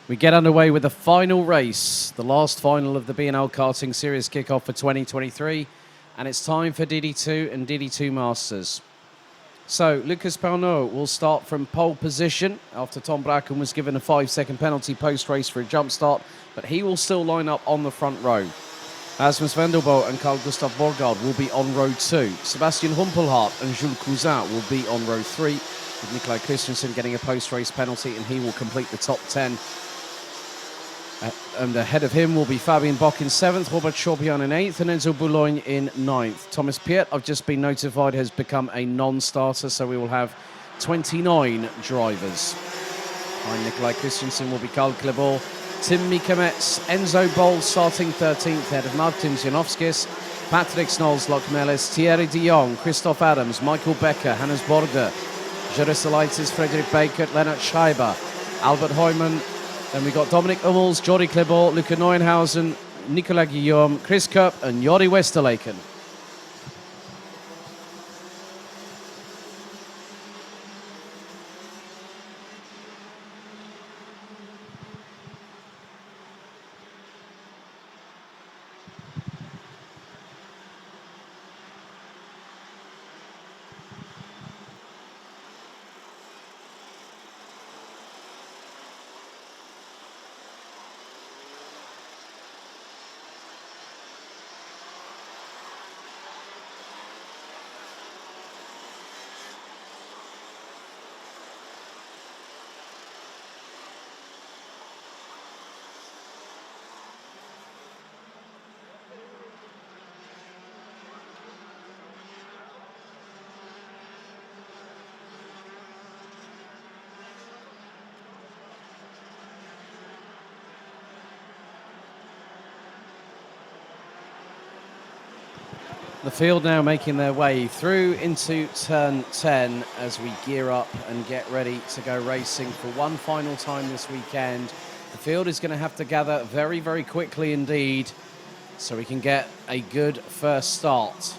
We get underway with the final race, the last final of the BNL Karting Series kickoff for 2023, and it's time for DD2 and DD2 Masters. So, Lucas Pernaut will start from pole position after Tom Bracken was given a 5-second penalty post-race for a jump start, but he will still line up on the front row. Rasmus Vendelbo and Carl Gustav Borgard will be on row 2. Sebastian Humpelhardt and Jules Cousin will be on row 3, with Nikolai Christensen getting a post-race penalty, and he will complete the top 10. And ahead of him will be Fabien Bock in 7th, Robert Chaubian in 8th, and Enzo Boulogne in 9th. Thomas Piet, I've just been notified, has become a non-starter, so we will have 29 drivers. Behind Nikolai Christensen will be Karl Klebor, Tim Mikametz, Enzo Bol starting 13th, ahead of Martin Zianowskis, Patrick Snolls, Locke Melis, Thierry de Jong, Christoph Adams, Michael Becker, Hannes Borger, Jerusalaitis, Frederick Baker, Lennart Schreiber, Albert Heumann. Then we got Dominic Hummels, Jordi Klebor, Luca Neuenhausen, Nicolas Guillaume, Chris Kopp and Jordi Westerleken. The field now making their way through into turn 10 as we gear up and get ready to go racing for one final time this weekend. The field is going to have to gather very, very quickly indeed so we can get a good first start.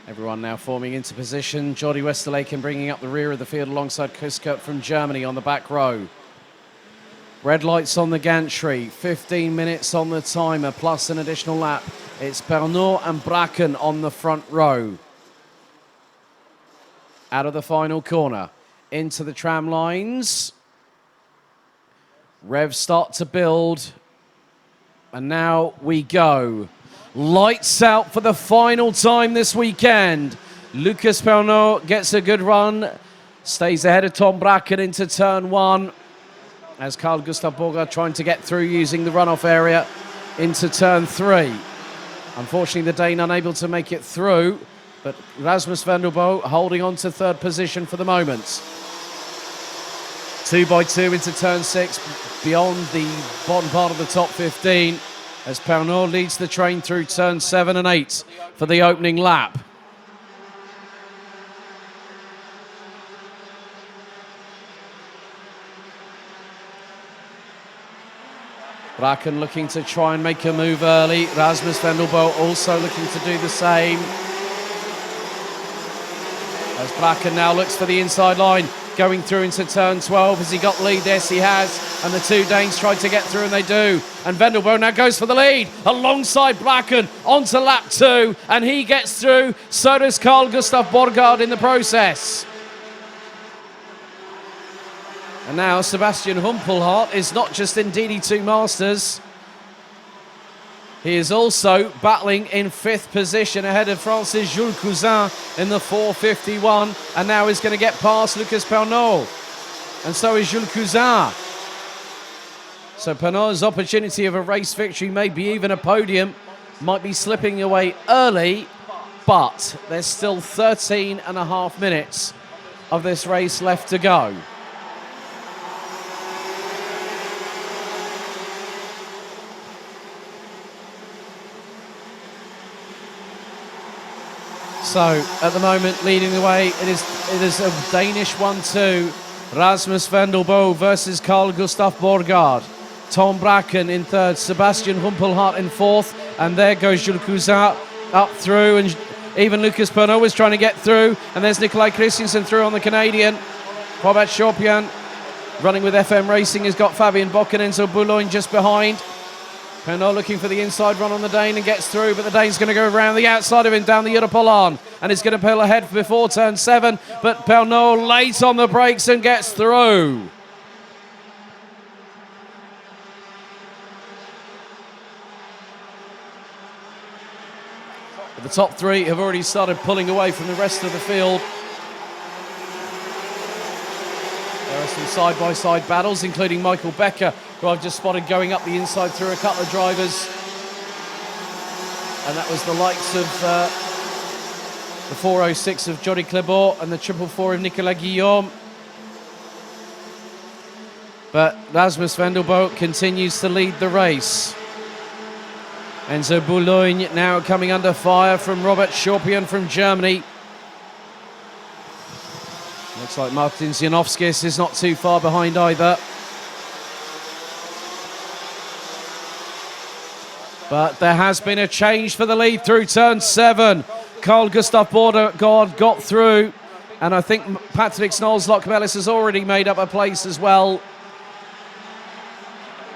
Everyone now forming into position. Jordi Westerleken bringing up the rear of the field alongside Chris Kopp from Germany on the back row. Red lights on the gantry, 15 minutes on the timer, plus an additional lap. It's Pernaut and Bracken on the front row. Out of the final corner, into the tram lines. Revs start to build, and now we go. Lights out for the final time this weekend. Lucas Pernaut gets a good run, stays ahead of Tom Bracken into turn 1. As Carl Gustav Borgard trying to get through using the runoff area into turn 3. Unfortunately, the Dane unable to make it through, but Rasmus Vendelbo holding on to 3rd position for the moment. 2 by 2 into turn 6, beyond the bottom part of the top 15, as Pernaut leads the train through turn 7 and 8 for the opening lap. Bracken looking to try and make a move early. Rasmus Vendelbo also looking to do the same. As Bracken now looks for the inside line, going through into turn 12. Has he got the lead? Yes, he has. And the 2 Danes try to get through, and they do. And Vendelbo now goes for the lead alongside Bracken onto lap 2, and he gets through. So does Carl Gustav Borgard in the process. And now Sebastian Humpelhardt is not just in DD2 Masters, he is also battling in 5th position ahead of Francis Jules Cousin in the 451, and now he's going to get past Lucas Pernaut, and so is Jules Cousin. So Pernaut's opportunity of a race victory, maybe even a podium, might be slipping away early, but there's still 13.5 minutes of this race left to go. So, at the moment, leading the way, it is a Danish 1-2. Rasmus Vendelbo versus Carl Gustav Borgard. Tom Bracken in 3rd, Sebastian Humpelhardt in 4th, and there goes Jules Cousin up through, and even Lucas Pernaut was trying to get through, and there's Nikolai Christensen through on the Canadian. Robert Chopin running with FM Racing has got Fabien Bock and Enzo Boulogne just behind. Pernod looking for the inside run on the Dane and gets through, but the Dane's going to go around the outside of him down the Europolan and is going to pull ahead before turn 7, but Pernod late on the brakes and gets through. But the top 3 have already started pulling away from the rest of the field. There are some side-by-side battles, including Michael Becker, who I've just spotted going up the inside through a couple of drivers. And that was the likes of the 406 of Johnny Clebot and the 444 of Nicolas Guillaume. But Rasmus Vendelbo continues to lead the race. Enzo Boulogne now coming under fire from Robert Chopin from Germany. Looks like Martin Zianovskis is not too far behind either. But there has been a change for the lead through turn 7. Carl Gustav Bordegaard got through, and I think Patrick Snolls-Lockmellis has already made up a place as well.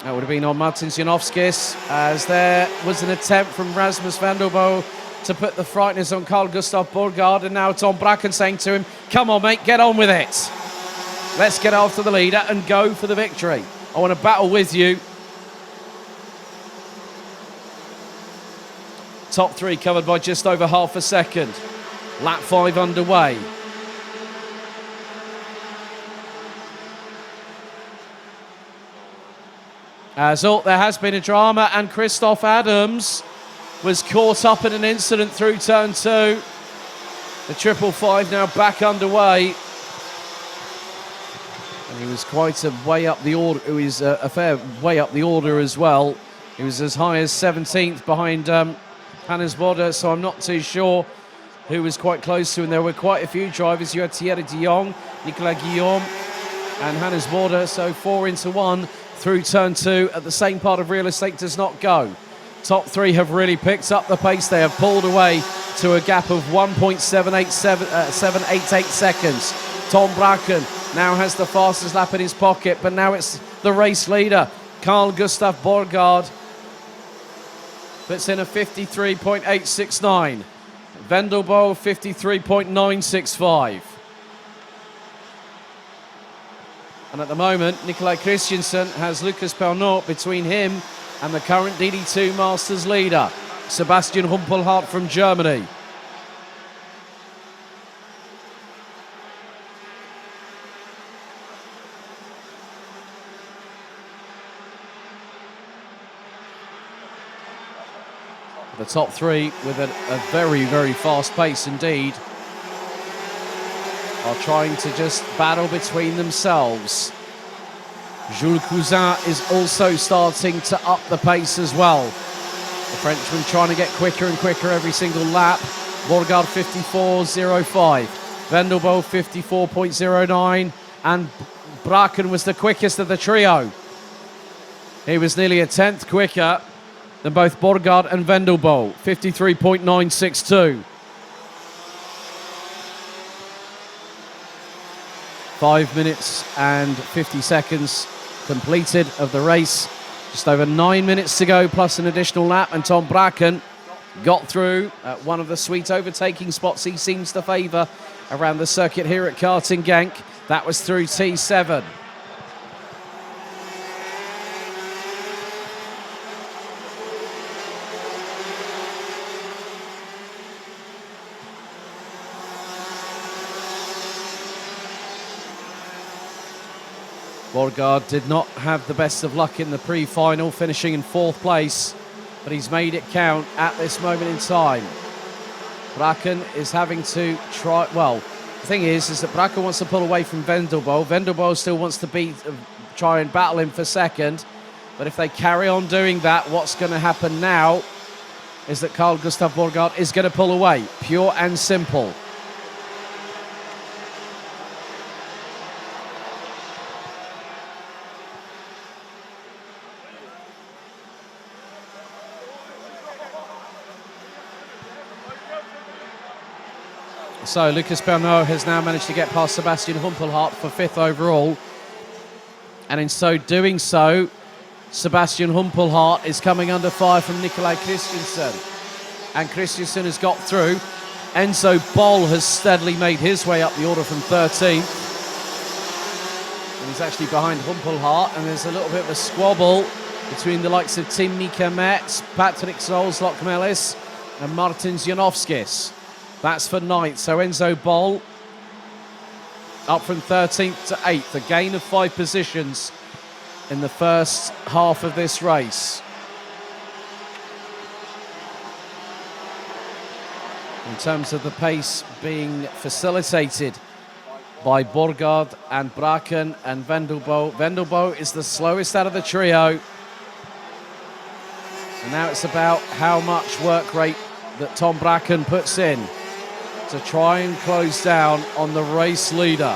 That would have been on Martin Zianovskis, as there was an attempt from Rasmus Vandelbo to put the frighteners on Carl Gustav Bordegaard, and now Tom Bracken saying to him, come on mate, get on with it. Let's get after the leader and go for the victory. I want to battle with you. Top 3 covered by just over half a second. Lap 5 underway. As all, there has been a drama, and Christoph Adams was caught up in an incident through turn 2. The 555 now back underway. And he was quite a way up the order. He was a fair way up the order as well. He was as high as 17th behind Hannes Bode, so I'm not too sure who was quite close to him. There were quite a few drivers. You had Thierry de Jong, Nicolas Guillaume, and Hannes Bode, so 4 into 1 through turn 2 at the same part of real estate does not go. Top 3 have really picked up the pace. They have pulled away to a gap of 1.788 seconds. Tom Bracken now has the fastest lap in his pocket, but now it's the race leader, Carl Gustav Bordegaard, puts in a 53.869. Vendelbo 53.965. And at the moment, Nikolai Christensen has Lucas Pernod between him and the current DD2 Masters leader, Sebastian Humpelhardt from Germany. The top 3 with a very, very fast pace indeed are trying to just battle between themselves. Jules Cousin is also starting to up the pace as well. The Frenchman trying to get quicker and quicker every single lap. Bordegaard 54.05, Vendelbo 54.09, and Bracken was the quickest of the trio. He was nearly a tenth quicker than both Bordegaard and Vendelbo, 53.962. 5 minutes and 50 seconds completed of the race. Just over 9 minutes to go, plus an additional lap, and Tom Bracken got through at one of the sweet overtaking spots he seems to favour around the circuit here at Karting Genk. That was through T7. Bordegaard did not have the best of luck in the pre-final, finishing in 4th place, but he's made it count at this moment in time. Bracken is having to try, well, the thing is that Bracken wants to pull away from Vendelbo. Vendelbo still wants to try and battle him for second, but if they carry on doing that, what's going to happen now is that Carl Gustav Bordegaard is going to pull away, pure and simple. So Lucas Bernot has now managed to get past Sebastian Humpelhardt for 5th overall. And in so doing so, Sebastian Humpelhardt is coming under fire from Nikolai Christensen. And Christensen has got through. Enzo Boll has steadily made his way up the order from 13th. And he's actually behind Humpelhardt, and there's a little bit of a squabble between the likes of Tim Mika-Metz, Patrick Solz-Lokmelis and Martin Janowskis. That's for 9th. So Enzo Boll up from 13th to 8th, a gain of 5 positions in the first half of this race. In terms of the pace being facilitated by Borgard and Braken and Vendelbo. Vendelbo is the slowest out of the trio. And now it's about how much work rate that Tom Braken puts in to try and close down on the race leader.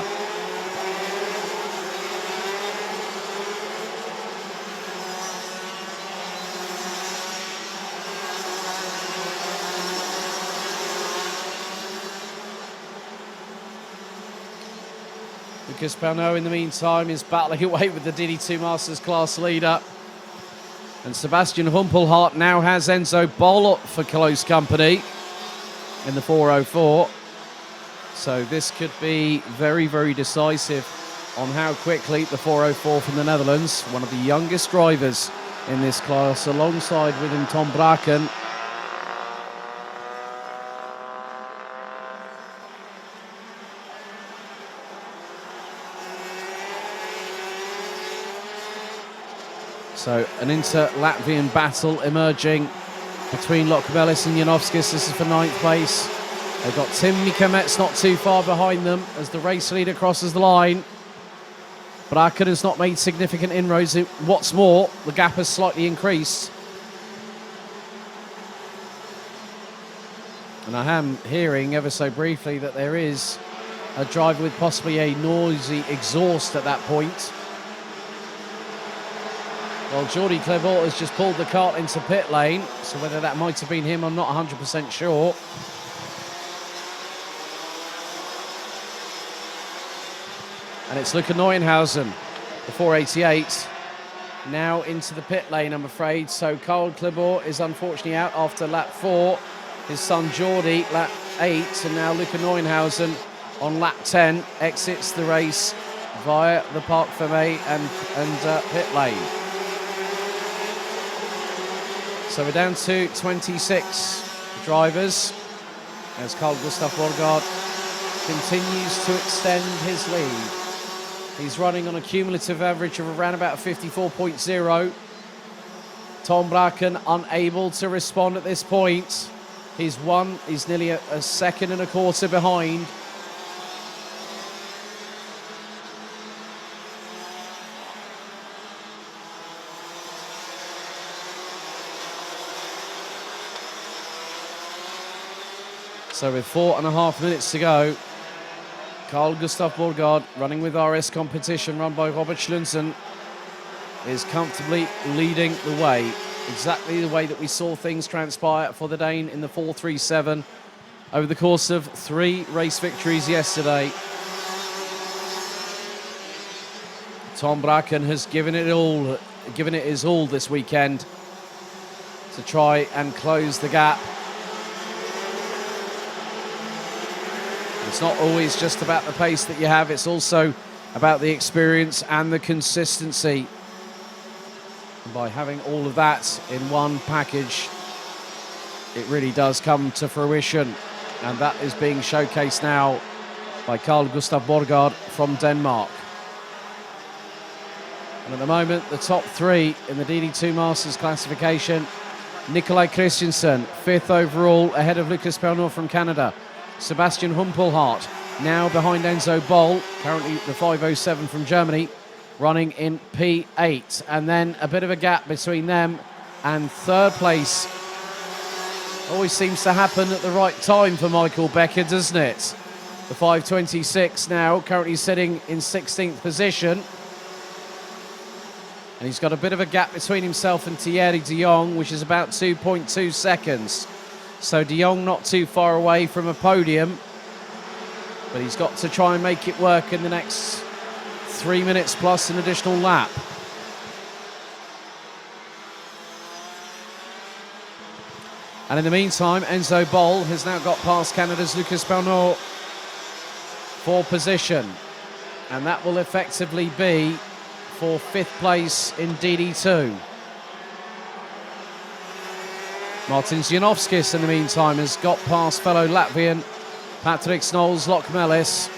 Lucas Bernot, in the meantime, is battling away with the DD2 Masters class leader. And Sebastian Humpelhardt now has Enzo Boll for close company in the 404. So this could be very, very decisive on how quickly the 404 from the Netherlands, one of the youngest drivers in this class, alongside with him Tom Braken. So an inter-Latvian battle emerging between Lokmelis and Janowskis. This is for 9th place. They've got Tim Mika-Metz not too far behind them as the race leader crosses the line. Braken has not made significant inroads. What's more, the gap has slightly increased. And I am hearing ever so briefly that there is a driver with possibly a noisy exhaust at that point. Well, Jordi Clervaux has just pulled the cart into pit lane, so whether that might have been him, I'm not 100% sure. And it's Luca Neuenhausen, the 488, now into the pit lane, I'm afraid. So Karl Clervaux is unfortunately out after lap 4. His son Jordi, lap 8, and now Luca Neuenhausen on lap 10 exits the race via the Parc Fermé and pit lane. So we're down to 26 drivers as Carl Gustav Borgard continues to extend his lead. He's running on a cumulative average of around about 54.0. Tom Braken unable to respond at this point. He's nearly a second and a quarter behind. So with 4.5 minutes to go, Carl Gustav Borgard, running with RS Competition, run by Robert Schlunzen, is comfortably leading the way. Exactly the way that we saw things transpire for the Dane in the 437 over the course of 3 race victories yesterday. Tom Braken has given it his all this weekend to try and close the gap. It's not always just about the pace that you have, it's also about the experience and the consistency. And by having all of that in one package, it really does come to fruition. And that is being showcased now by Carl Gustav Borgard from Denmark. And at the moment, the top 3 in the DD2 Masters classification, Nikolai Christensen, 5th overall, ahead of Lucas Bernot from Canada. Sebastian Humpelhardt now behind Enzo Boll, currently the 507 from Germany, running in P8. And then a bit of a gap between them and 3rd place. Always seems to happen at the right time for Michael Becker, doesn't it? The 526 now, currently sitting in 16th position. And he's got a bit of a gap between himself and Thierry de Jong, which is about 2.2 seconds. So de Jong not too far away from a podium. But he's got to try and make it work in the next 3 minutes plus an additional lap. And in the meantime, Enzo Bol has now got past Canada's Lucas Bernot for position. And that will effectively be for 5th place in DD2. Martin Zianovskis, in the meantime, has got past fellow Latvian Patrick Snols Lokmelis.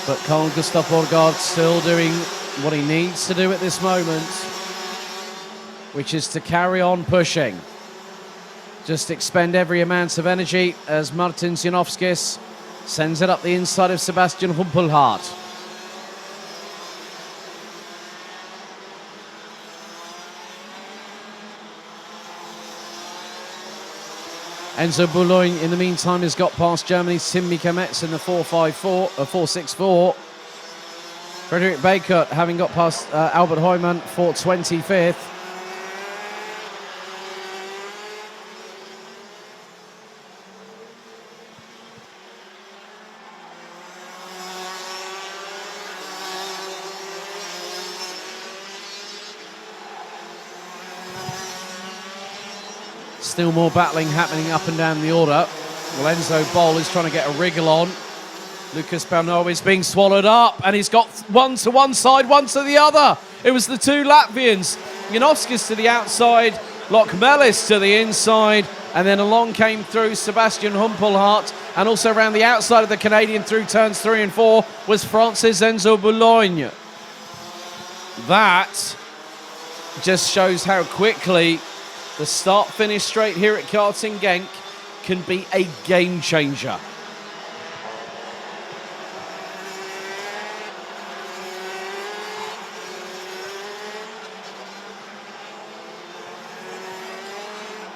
But Carl Gustav Borgaard still doing what he needs to do at this moment, which is to carry on pushing. Just expend every amount of energy as Martin Zianovskis sends it up the inside of Sebastian Humpelhardt. Enzo Boulogne, in the meantime, has got past Germany's Tim Mikametz in the 4.64. Frederick Bakert having got past Albert Heumann for 25th. Still more battling happening up and down the order. Well, Enzo Bol is trying to get a wriggle on. Lucas Bernot is being swallowed up, and he's got one to one side, one to the other. It was the two Latvians. Zianovskis to the outside, Lokmelis to the inside, and then along came through Sebastian Humpelhardt, and also around the outside of the Canadian through turns 3 and 4 was Francis Enzo Boulogne. That just shows how quickly the start-finish straight here at Karting Genk can be a game changer.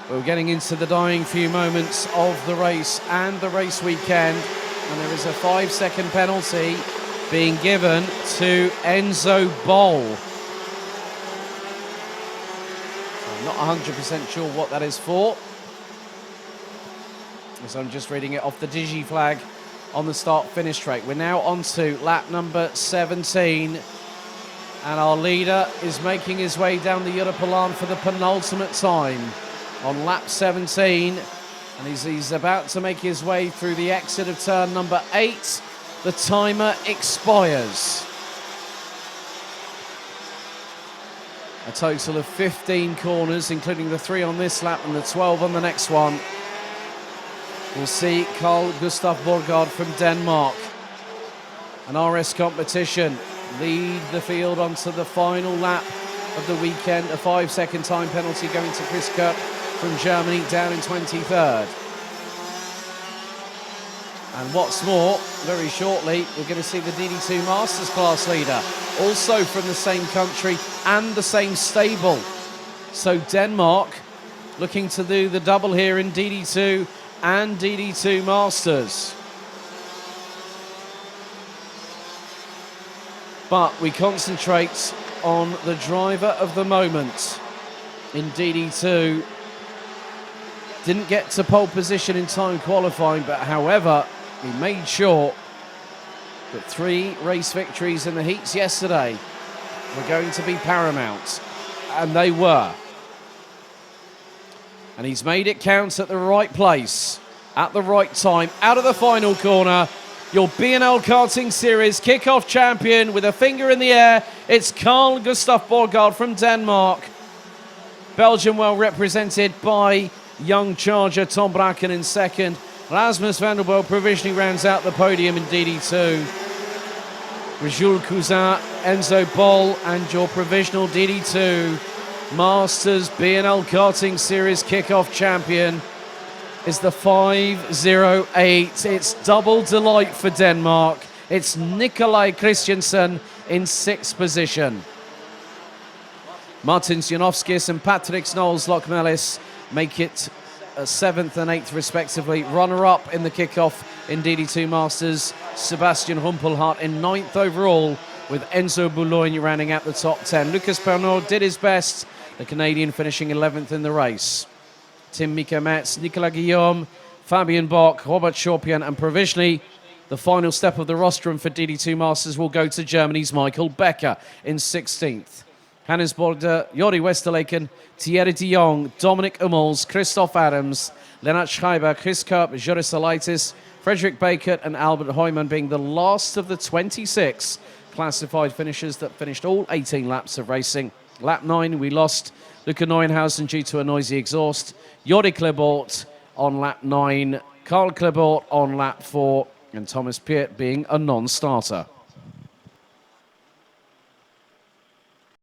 We're getting into the dying few moments of the race and the race weekend, and there is a 5-second penalty being given to Enzo Bol. Not 100% sure what that is for, as I'm just reading it off the Digi flag on the start-finish straight. We're now on to lap number 17, and our leader is making his way down the Europalan for the penultimate time on lap 17, and he's about to make his way through the exit of turn number 8. The timer expires. A total of 15 corners, including the 3 on this lap and the 12 on the next one. We'll see Carl Gustav Borgaard from Denmark. An RS competition lead the field onto the final lap of the weekend. A 5-second time penalty going to Chris Kirk from Germany, down in 23rd. And what's more, very shortly, we're going to see the DD2 Masters class leader, also from the same country and the same stable. So Denmark looking to do the double here in DD2 and DD2 Masters. But we concentrate on the driver of the moment in DD2. Didn't get to pole position in time qualifying, but however, he made sure that 3 race victories in the heats yesterday were going to be paramount, and they were. And he's made it count at the right place, at the right time, out of the final corner. Your BNL Karting Series kickoff champion with a finger in the air, it's Carl Gustav Borgaard from Denmark. Belgium well represented by young charger Tom Bracken in second. Rasmus van der Boel provisionally rounds out the podium in DD2. Jules Cousin, Enzo Bol, and your provisional DD2 Masters BNL Karting Series kickoff champion is the 508. It's double delight for Denmark. It's Nikolai Christiansen in 6th position. Martin Zianovskis and Patrick Snols Lokmelis make it 7th and 8th respectively. Runner-up in the kickoff in DD2 Masters, Sebastian Humpelhardt in 9th overall with Enzo Boulogne rounding out the top 10. Lucas Pernod did his best, the Canadian finishing 11th in the race. Tim Mika-Metz, Nicolas Guillaume, Fabian Bock, Robert Chorpian, and provisionally the final step of the rostrum for DD2 Masters will go to Germany's Michael Becker in 16th. Hannes Border, Jori Westerleken, Thierry de Jong, Dominic Hummels, Christoph Adams, Lennart Schreiber, Chris Kopp, Joris Salaitis, Frederick Baker and Albert Heumann being the last of the 26 classified finishers that finished all 18 laps of racing. Lap 9, we lost Luca Neuenhausen due to a noisy exhaust. Jordi Klebort on lap 9, Karl Klebort on lap 4, and Thomas Piet being a non-starter.